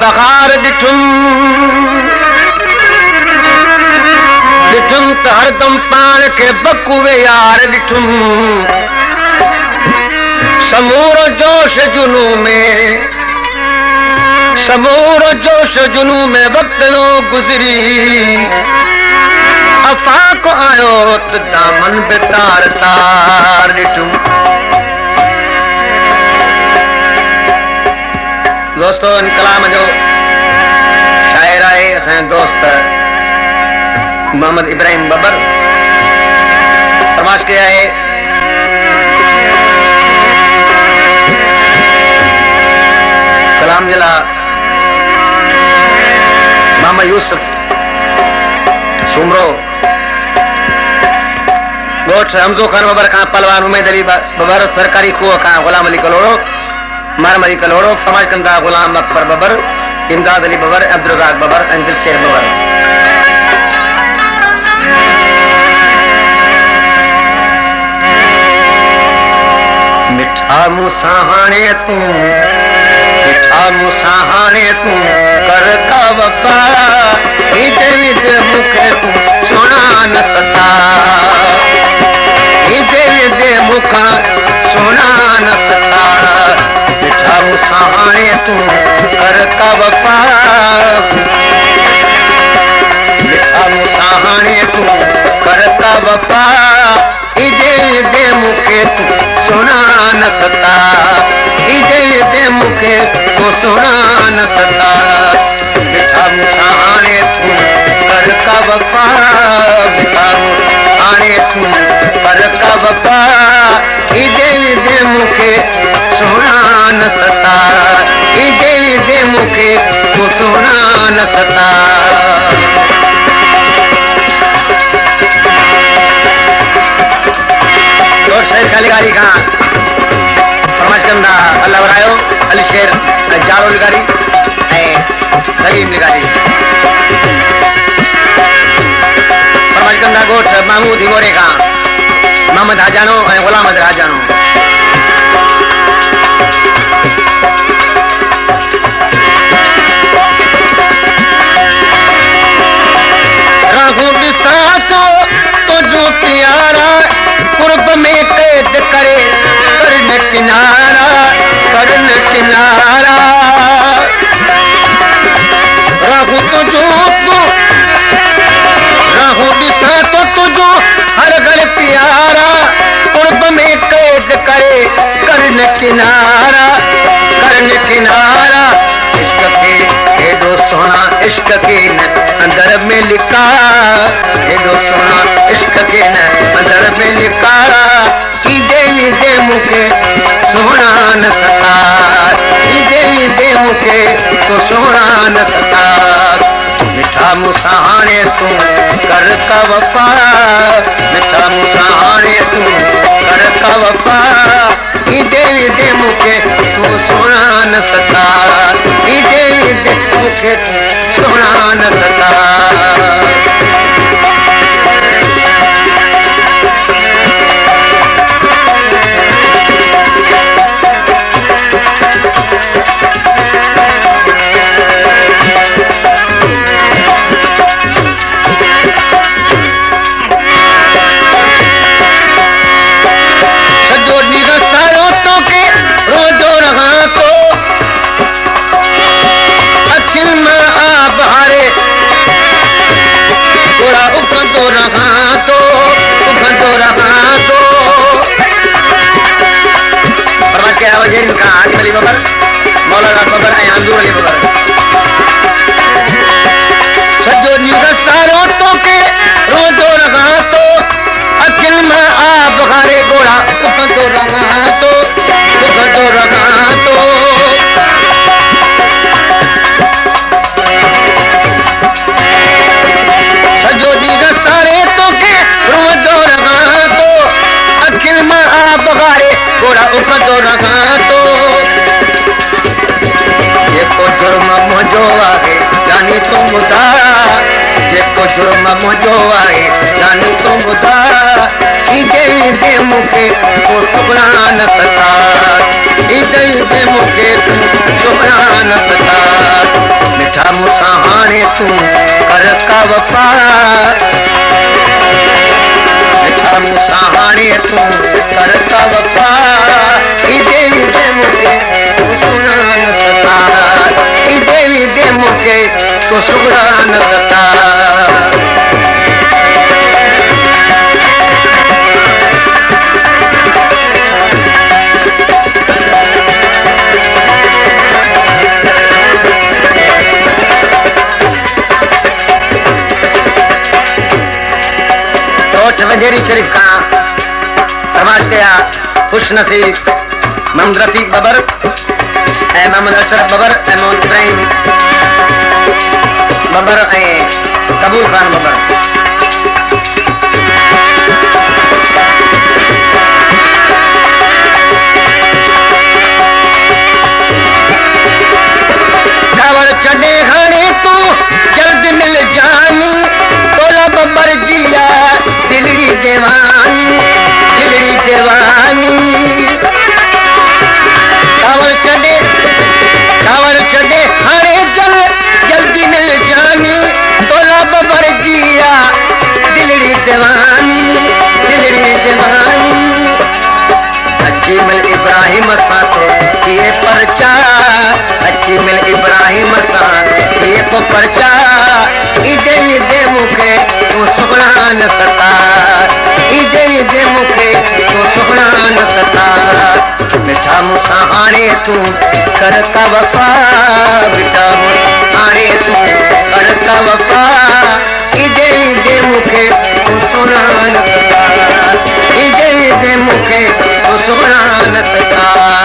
बहार ॾिठुम ॾिठुम त हरदम पाण खे बकुवे यार ॾिठुम समूरो जोश जुनू में समूरो जोश जुनू में वक्त नो गुजरी अफाक आयो त दामन बे तार तार ॾिठुम। दोस्तों इन कलाम जो शायर आहे असांजो दोस्त मोहम्मद इब्राहिम बबर फरमाइश कया है कलाम जिला मोहम्मद यूसुफ सुमरो गोठ हमजो खान बबर खां पहलवान उमेद अली बबर सरकारी कुओ खां गुलाम अली कलोड़ो मारम अली कलोड़ो फरमाइश कंदा गुलाम अकबर बबर इमदाद अली बबर अब्दुल रज़ाक बबर ऐं दिलशेर बबर। मिठा मुसाहाने तू मिठा मुसाहाने तू कर का वफा इधे विधे मुखे तू सुना न सता इधे विधे मुखा सुना न सता मिठा मुसाहाने तू कर का वफा मिठा मुसाहाने तू कर का वफा इधे विधे मुखे तू सुना न सता इधे विधे मुखे तू सुना न सता मिठा मुसाहाने तू कर का वफा मिठा मुसाहाने तू कर का वफा इधे विधे मुखे सुना न सता इधे विधे मुखे तू सुना न सता। और शेर खालीगारी का फरमाइश कंदा अल्लाह वरायो अली शेर जारो लिगारी सलीम लिगारी फरमाइश कंदा गोठ महमूद हिमोरे का मोहम्मद हाजानो ऐं गुलाम अहमद हाजानो। राहू ॾिसा तो तुझो प्यारा कुर्ब में कैद करे करन किनारा राहू तुझो तू राहू ॾिसा तो तुझो हर घर प्यारा कुर्ब में कैद करे करन किनारा इश्क के हेॾो सोना इश्क के न अंदर में लिखा हेॾो सोना इश्क के न अंदर में लिखा इधे विधे मुखे सोना न सता इधे विधे मुखे तो सोना न सता मिठा मुसाहाने तू कर का वफा मिठा मुसाहाने तू कर का वफा इधे विधे मुखे तू सोना न सता इधे विधे मुखे तू सोना न सता। अली बबर मौलाना बबर ऐं अंदूर अली बबर सजो नींद सारो तो के रोजो रहा तो अखिल में आप हारे गोड़ा उखंदो रहा तो सजो नींद सारे तो के रोजो रहा तो अखिल में आप हारे गोड़ा उखंदो रहा तो जेको जुर्म मुंहिंजो आहे जानी तूं ॿुधा जेको जुर्म मुंहिंजो आहे जानी तूं ॿुधा ईंदे ईंदे मूंखे तूं सुबरा न सता ईंदे ईंदे मूंखे तूं सुबरा न सता। मिठा मूंसां हाणे तूं कर का वफ़ा मिठा मूंसां हाणे तूं कर का वफ़ा देवी दे मूंखे तूं सुहिणा न सता देवी दे मूंखे तूं सुहिणा न सता वज़ीरी शरीफ का फरमाइश कया खुश नसीब मोहम्मद रफीक बबर ए मोहम्मद अशरफ बबर ए मोहम्मद इब्राहिम बबर ए कबूल खान बबर कावड़ चढ़े हाणे तू जल्द मिल जानी तोला बबर जिया दिलड़ी देवानी कावड़ चढ़े हाणे जल्दी मिल जानी तोला बबर जिया दिलड़ी देवानी अच्छी मिल इब्राहिम सां तो ये परचा अच्छी मिल इब्राहिम सां ये को परचा देवी दे मूंखे तूं सुहिणा न सता देवी दे मूंखे तूं सुहिणा न सता मिठा मूंसां हाणे तूं कर का वफ़ा मिठा हाणे तूं कर का वफ़ा देवी दे मूंखे तूं सुहिणा न सता देवी दे मूंखे तूं सुहिणा न सता